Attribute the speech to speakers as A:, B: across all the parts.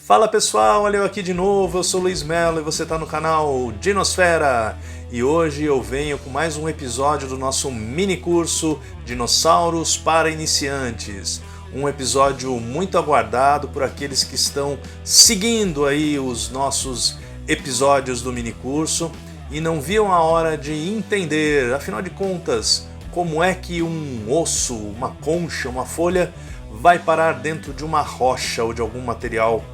A: Fala pessoal, olha eu aqui de novo, eu sou o Luiz Melo e você está no canal Dinosfera. E hoje eu venho com mais um episódio do nosso mini curso Dinossauros para Iniciantes. Um episódio muito aguardado por aqueles que estão seguindo aí os nossos episódios do mini curso e não viam a hora de entender, afinal de contas, como é que um osso, uma concha, uma folha vai parar dentro de uma rocha ou de algum material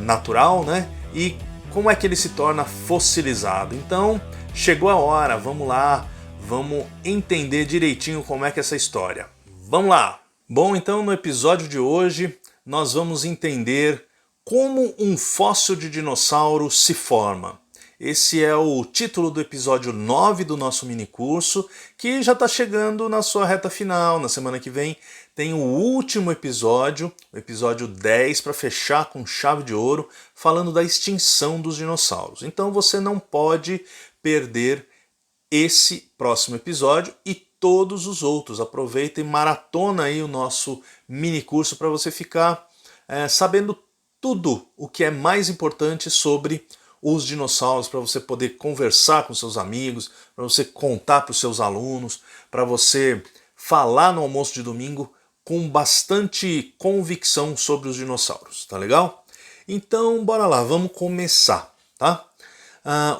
A: natural, né? E como é que ele se torna fossilizado. Então, chegou a hora, vamos lá, vamos entender direitinho como é que é essa história. Vamos lá! Bom, então no episódio de hoje nós vamos entender como um fóssil de dinossauro se forma. Esse é o título do episódio 9 do nosso mini curso, que já está chegando na sua reta final. Na semana que vem tem o último episódio, o episódio 10, para fechar com chave de ouro, falando da extinção dos dinossauros. Então você não pode perder esse próximo episódio e todos os outros. Aproveita e maratona aí o nosso mini curso para você ficar sabendo tudo o que é mais importante sobre os dinossauros, para você poder conversar com seus amigos, para você contar para os seus alunos, para você falar no almoço de domingo com bastante convicção sobre os dinossauros, tá legal? Então bora lá, vamos começar, tá?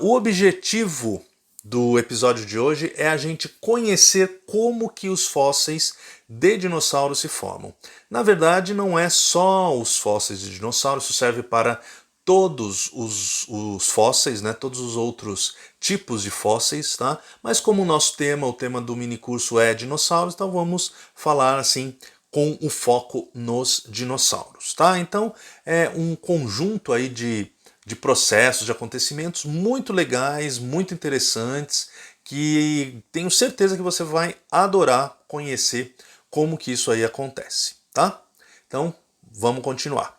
A: O objetivo do episódio de hoje é a gente conhecer como que os fósseis de dinossauros se formam. Na verdade, não é só os fósseis de dinossauros, isso serve para todos os fósseis, né? Todos os outros tipos de fósseis, tá? Mas como o nosso tema, o tema do mini curso é dinossauros, então vamos falar assim com o foco nos dinossauros, tá? Então é um conjunto aí de processos, de acontecimentos muito legais, muito interessantes, que tenho certeza que você vai adorar conhecer como que isso aí acontece, tá? Então vamos continuar.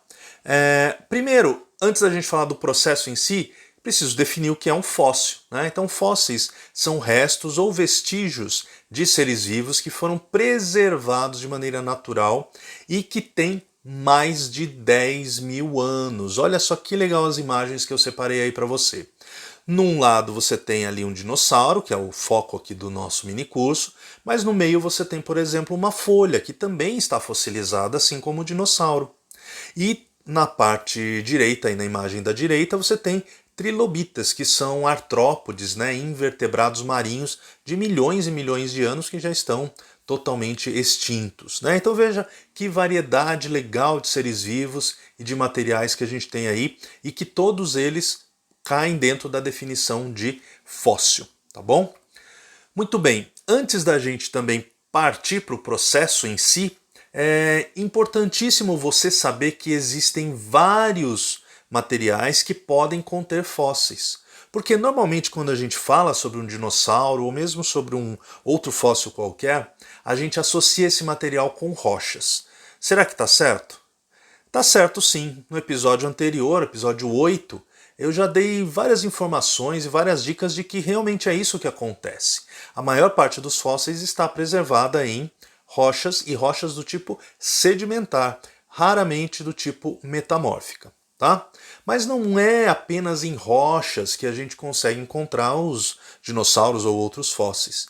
A: Primeiro, antes da gente falar do processo em si, preciso definir o que é um fóssil, né? Então, fósseis são restos ou vestígios de seres vivos que foram preservados de maneira natural e que têm mais de 10 mil anos. Olha só que legal as imagens que eu separei aí para você. Num lado você tem ali um dinossauro, que é o foco aqui do nosso mini curso, mas no meio você tem, por exemplo, uma folha, que também está fossilizada, assim como o dinossauro. E na parte direita, aí na imagem da direita, você tem trilobitas, que são artrópodes, né, invertebrados marinhos de milhões e milhões de anos que já estão totalmente extintos, né? Então veja que variedade legal de seres vivos e de materiais que a gente tem aí e que todos eles caem dentro da definição de fóssil, tá bom? Muito bem, antes da gente também partir para o processo em si, é importantíssimo você saber que existem vários materiais que podem conter fósseis. Porque normalmente quando a gente fala sobre um dinossauro ou mesmo sobre um outro fóssil qualquer, a gente associa esse material com rochas. Será que está certo? Tá certo sim. No episódio anterior, episódio 8, eu já dei várias informações e várias dicas de que realmente é isso que acontece. A maior parte dos fósseis está preservada em rochas e rochas do tipo sedimentar, raramente do tipo metamórfica, tá? Mas não é apenas em rochas que a gente consegue encontrar os dinossauros ou outros fósseis.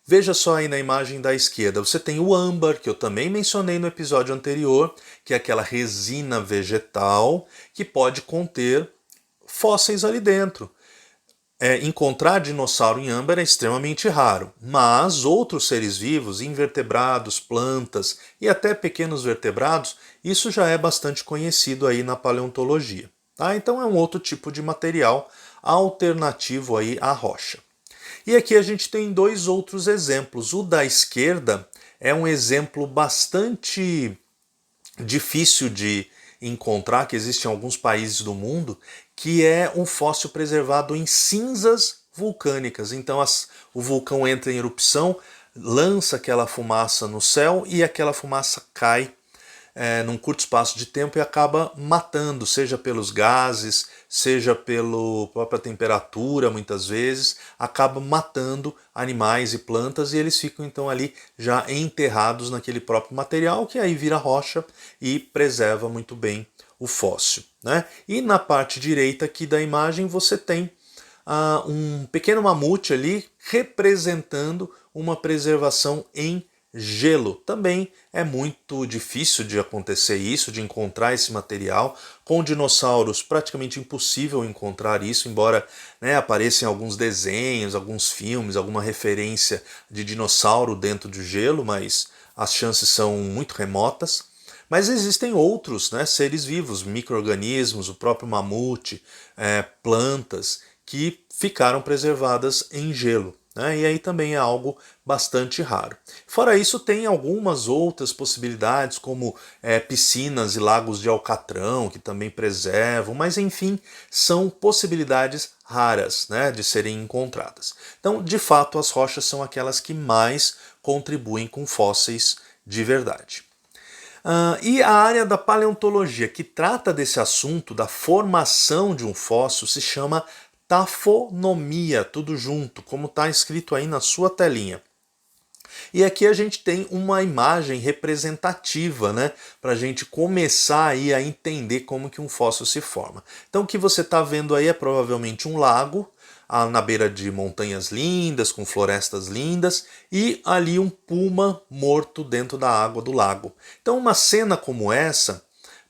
A: Veja só aí na imagem da esquerda, você tem o âmbar, que eu também mencionei no episódio anterior, que é aquela resina vegetal que pode conter fósseis ali dentro. Encontrar dinossauro em âmbar é extremamente raro, mas outros seres vivos, invertebrados, plantas e até pequenos vertebrados, isso já é bastante conhecido aí na paleontologia. Tá? Então é um outro tipo de material alternativo aí à rocha. E aqui a gente tem dois outros exemplos. O da esquerda é um exemplo bastante difícil de encontrar, que existe em alguns países do mundo, que é um fóssil preservado em cinzas vulcânicas. Então o vulcão entra em erupção, lança aquela fumaça no céu e aquela fumaça cai num curto espaço de tempo e acaba matando, seja pelos gases, seja pela própria temperatura, muitas vezes, acaba matando animais e plantas e eles ficam então ali já enterrados naquele próprio material que aí vira rocha e preserva muito bem o fóssil, né? E na parte direita aqui da imagem você tem um pequeno mamute ali representando uma preservação em gelo. Também é muito difícil de acontecer isso, de encontrar esse material. Com dinossauros praticamente impossível encontrar isso, embora, né, apareça em alguns desenhos, alguns filmes, alguma referência de dinossauro dentro de gelo, mas as chances são muito remotas. Mas existem outros, né, seres vivos, micro-organismos, o próprio mamute, plantas, que ficaram preservadas em gelo. E aí também é algo bastante raro. Fora isso, tem algumas outras possibilidades, como piscinas e lagos de alcatrão, que também preservam, mas enfim, são possibilidades raras, né, de serem encontradas. Então, de fato, as rochas são aquelas que mais contribuem com fósseis de verdade. E a área da paleontologia que trata desse assunto, da formação de um fóssil, se chama tafonomia, tudo junto, como está escrito aí na sua telinha. E aqui a gente tem uma imagem representativa, né, para a gente começar aí a entender como que um fóssil se forma. Então o que você está vendo aí é provavelmente um lago, na beira de montanhas lindas, com florestas lindas, e ali um puma morto dentro da água do lago. Então uma cena como essa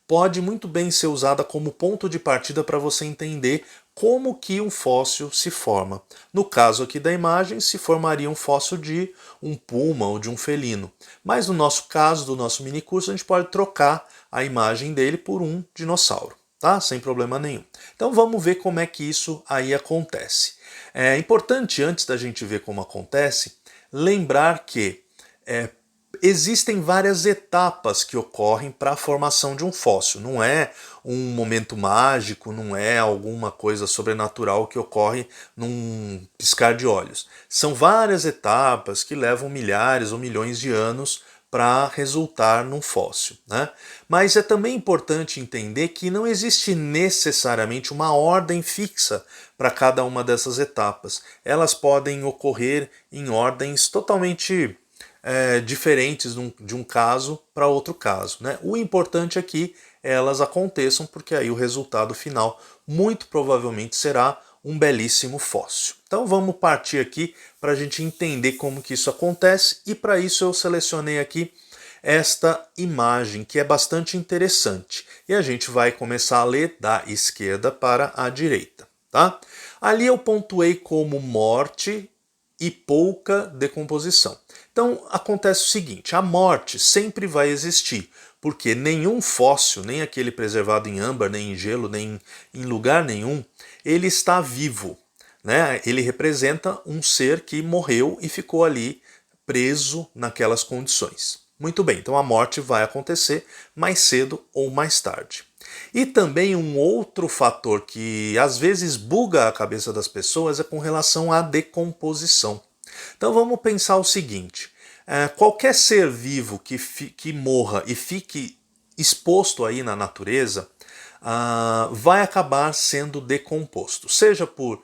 A: pode muito bem ser usada como ponto de partida para você entender como que um fóssil se forma. No caso aqui da imagem, se formaria um fóssil de um puma ou de um felino. Mas no nosso caso, do nosso minicurso, a gente pode trocar a imagem dele por um dinossauro, tá? Sem problema nenhum. Então vamos ver como é que isso aí acontece. É importante, antes da gente ver como acontece, lembrar que existem várias etapas que ocorrem para a formação de um fóssil. Não é um momento mágico, não é alguma coisa sobrenatural que ocorre num piscar de olhos. São várias etapas que levam milhares ou milhões de anos para resultar num fóssil, né? Mas é também importante entender que não existe necessariamente uma ordem fixa para cada uma dessas etapas. Elas podem ocorrer em ordens totalmente diferentes de um caso para outro caso, né? O importante é que elas aconteçam, porque aí o resultado final muito provavelmente será um belíssimo fóssil. Então vamos partir aqui para a gente entender como que isso acontece, e para isso eu selecionei aqui esta imagem que é bastante interessante. E a gente vai começar a ler da esquerda para a direita, tá? Ali eu pontuei como morte e pouca decomposição. Então acontece o seguinte, a morte sempre vai existir, porque nenhum fóssil, nem aquele preservado em âmbar, nem em gelo, nem em lugar nenhum, ele está vivo, né? Ele representa um ser que morreu e ficou ali preso naquelas condições. Muito bem, então a morte vai acontecer mais cedo ou mais tarde. E também um outro fator que às vezes buga a cabeça das pessoas é com relação à decomposição. Então vamos pensar o seguinte, qualquer ser vivo que morra e fique exposto aí na natureza, vai acabar sendo decomposto, seja por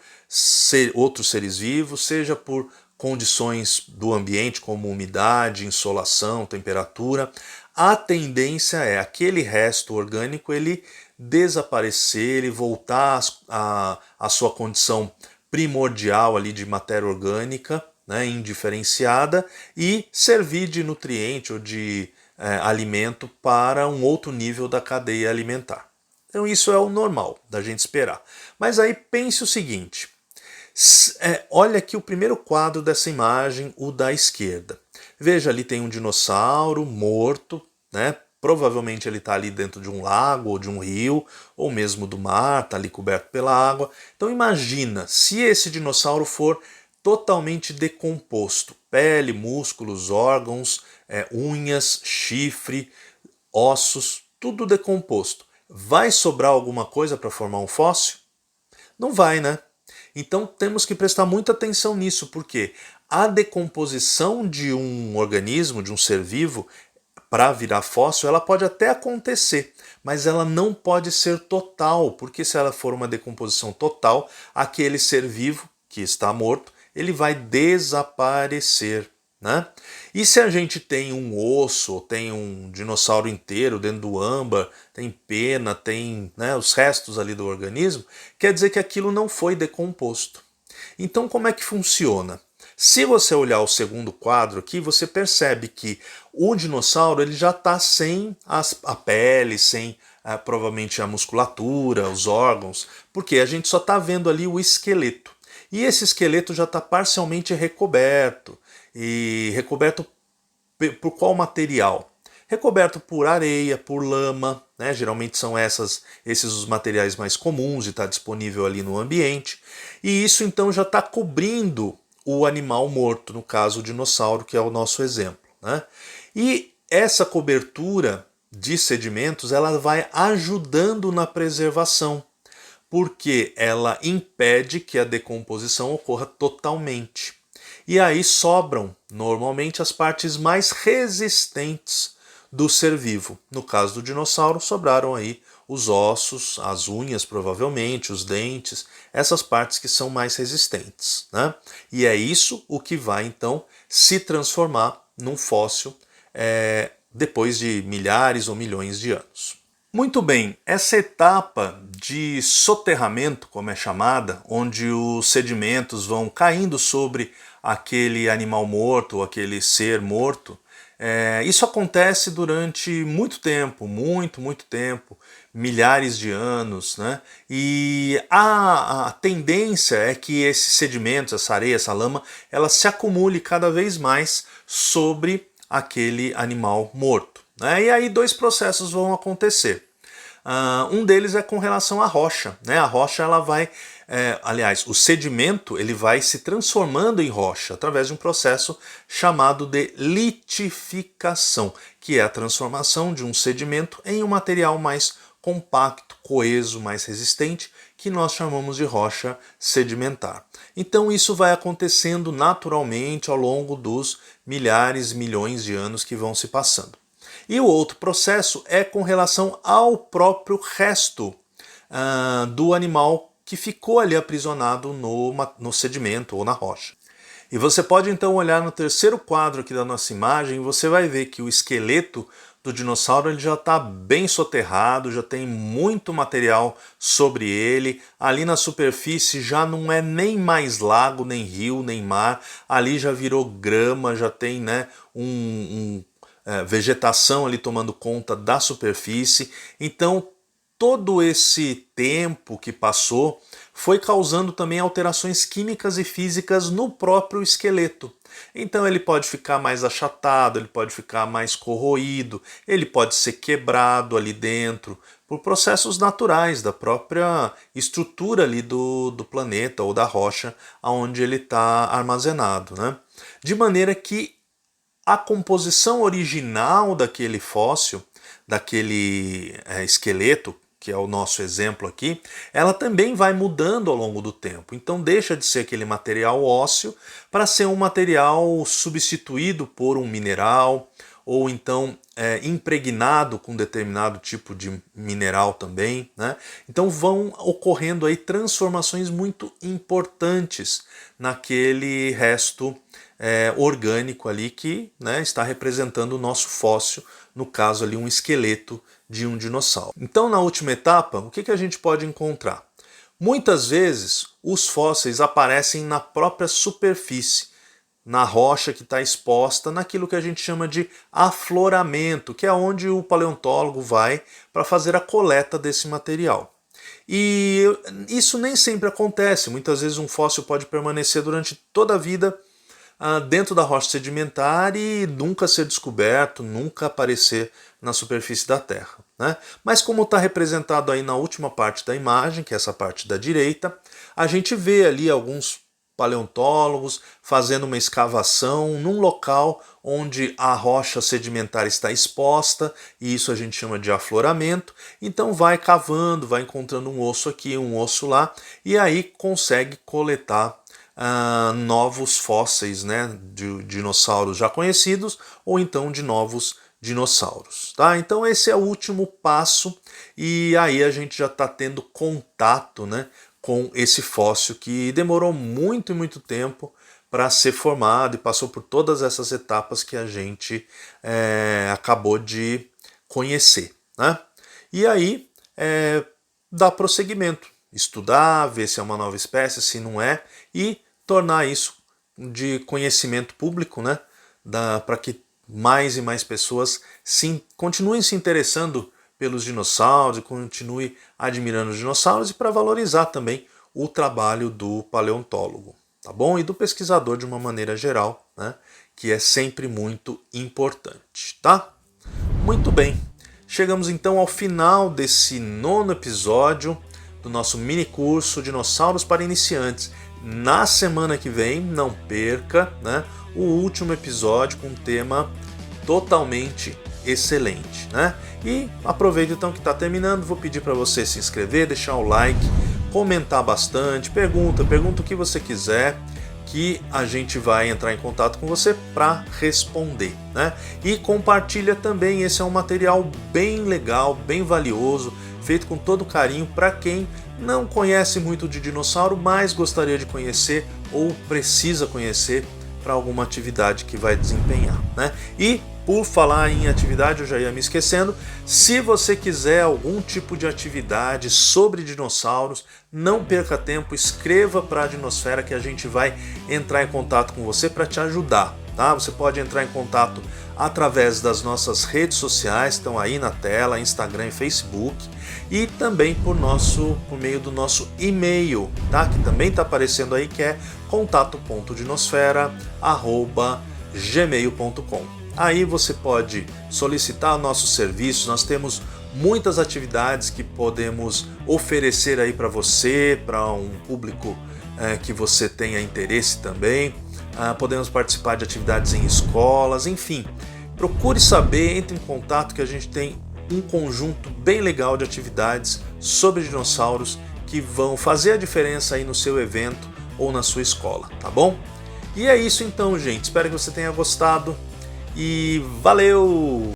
A: outros seres vivos, seja por condições do ambiente como umidade, insolação, temperatura. A tendência é aquele resto orgânico ele desaparecer, ele voltar à sua condição primordial ali de matéria orgânica, né, indiferenciada, e servir de nutriente ou de alimento para um outro nível da cadeia alimentar. Então isso é o normal da gente esperar. Mas aí pense o seguinte, olha aqui o primeiro quadro dessa imagem, o da esquerda. Veja, ali tem um dinossauro morto, né? Provavelmente ele está ali dentro de um lago ou de um rio, ou mesmo do mar, está ali coberto pela água. Então imagina, se esse dinossauro for totalmente decomposto, pele, músculos, órgãos, unhas, chifre, ossos, tudo decomposto. Vai sobrar alguma coisa para formar um fóssil? Não vai, né? Então temos que prestar muita atenção nisso, porque a decomposição de um organismo, de um ser vivo, para virar fóssil, ela pode até acontecer, mas ela não pode ser total, porque se ela for uma decomposição total, aquele ser vivo que está morto, ele vai desaparecer, né? E se a gente tem um osso, tem um dinossauro inteiro dentro do âmbar, tem pena, tem, né, os restos ali do organismo, quer dizer que aquilo não foi decomposto. Então como é que funciona? Se você olhar o segundo quadro aqui, você percebe que o dinossauro ele já está sem a pele, sem provavelmente a musculatura, os órgãos, porque a gente só está vendo ali o esqueleto. E esse esqueleto já está parcialmente recoberto. E recoberto por qual material? Recoberto por areia, por lama, né? Geralmente são esses os materiais mais comuns e está disponível ali no ambiente. E isso então já está cobrindo o animal morto, no caso o dinossauro, que é o nosso exemplo, né? E essa cobertura de sedimentos ela vai ajudando na preservação, porque ela impede que a decomposição ocorra totalmente. E aí sobram, normalmente, as partes mais resistentes do ser vivo. No caso do dinossauro, sobraram aí os ossos, as unhas, provavelmente, os dentes, essas partes que são mais resistentes, né? E é isso o que vai, então, se transformar num fóssil depois de milhares ou milhões de anos. Muito bem, essa etapa de soterramento, como é chamada, onde os sedimentos vão caindo sobre aquele animal morto, ou aquele ser morto, isso acontece durante muito tempo, muito tempo, milhares de anos, né? E a tendência é que esses sedimentos, essa areia, essa lama, ela se acumule cada vez mais sobre aquele animal morto, né? E aí dois processos vão acontecer. Um deles é com relação à rocha, né? A rocha ela vai, aliás, o sedimento ele vai se transformando em rocha através de um processo chamado de litificação, que é a transformação de um sedimento em um material mais compacto, coeso, mais resistente, que nós chamamos de rocha sedimentar. Então isso vai acontecendo naturalmente ao longo dos milhares, milhões de anos que vão se passando. E o outro processo é com relação ao próprio resto do animal que ficou ali aprisionado no sedimento ou na rocha. E você pode então olhar no terceiro quadro aqui da nossa imagem e você vai ver que o esqueleto do dinossauro ele já está bem soterrado, já tem muito material sobre ele. Ali na superfície já não é nem mais lago, nem rio, nem mar. Ali já virou grama, já tem, né, vegetação ali tomando conta da superfície. Então todo esse tempo que passou foi causando também alterações químicas e físicas no próprio esqueleto. Então ele pode ficar mais achatado, ele pode ficar mais corroído, ele pode ser quebrado ali dentro por processos naturais da própria estrutura ali do planeta ou da rocha onde ele está armazenado, né? De maneira que a composição original daquele fóssil, daquele esqueleto, que é o nosso exemplo aqui, ela também vai mudando ao longo do tempo. Então deixa de ser aquele material ósseo para ser um material substituído por um mineral, ou então impregnado com determinado tipo de mineral também, né? Então vão ocorrendo aí transformações muito importantes naquele resto orgânico ali que, né, está representando o nosso fóssil, no caso ali um esqueleto de um dinossauro. Então na última etapa, o que a gente pode encontrar? Muitas vezes os fósseis aparecem na própria superfície, na rocha que está exposta, naquilo que a gente chama de afloramento, que é onde o paleontólogo vai para fazer a coleta desse material. E isso nem sempre acontece, muitas vezes um fóssil pode permanecer durante toda a vida dentro da rocha sedimentar e nunca ser descoberto, nunca aparecer na superfície da Terra, né? Mas como está representado aí na última parte da imagem, que é essa parte da direita, a gente vê ali alguns paleontólogos fazendo uma escavação num local onde a rocha sedimentar está exposta, e isso a gente chama de afloramento. Então vai cavando, vai encontrando um osso aqui, um osso lá, e aí consegue coletar novos fósseis, né, de dinossauros já conhecidos ou então de novos dinossauros, tá? Então esse é o último passo e aí a gente já está tendo contato, né, com esse fóssil que demorou muito tempo para ser formado e passou por todas essas etapas que a gente acabou de conhecer, né? E aí dá prosseguimento, estudar, ver se é uma nova espécie, se não é, e tornar isso de conhecimento público, né? Para que mais e mais pessoas continuem se interessando pelos dinossauros e continuem admirando os dinossauros, e para valorizar também o trabalho do paleontólogo, tá bom? E do pesquisador de uma maneira geral, né? Que é sempre muito importante, tá? Muito bem, chegamos então ao final desse 9º episódio do nosso mini curso Dinossauros para Iniciantes. Na semana que vem, não perca, né, o último episódio com um tema totalmente excelente, né? E aproveita então que está terminando, vou pedir para você se inscrever, deixar o like, comentar bastante, pergunta o que você quiser, que a gente vai entrar em contato com você para responder, né? E compartilha também, esse é um material bem legal, bem valioso, feito com todo carinho para quem não conhece muito de dinossauro, mas gostaria de conhecer ou precisa conhecer para alguma atividade que vai desempenhar, né? E por falar em atividade, eu já ia me esquecendo, se você quiser algum tipo de atividade sobre dinossauros, não perca tempo, escreva para a Dinosfera que a gente vai entrar em contato com você para te ajudar, tá? Você pode entrar em contato através das nossas redes sociais, estão aí na tela, Instagram e Facebook, e também por meio do nosso e-mail, tá? Que também está aparecendo aí, que é contato.dinosfera@gmail.com. Aí você pode solicitar nossos serviços, nós temos muitas atividades que podemos oferecer aí para você, para um público que você tenha interesse também. Podemos participar de atividades em escolas, enfim. Procure saber, entre em contato que a gente tem um conjunto bem legal de atividades sobre dinossauros que vão fazer a diferença aí no seu evento ou na sua escola, tá bom? E é isso então, gente. Espero que você tenha gostado. E valeu!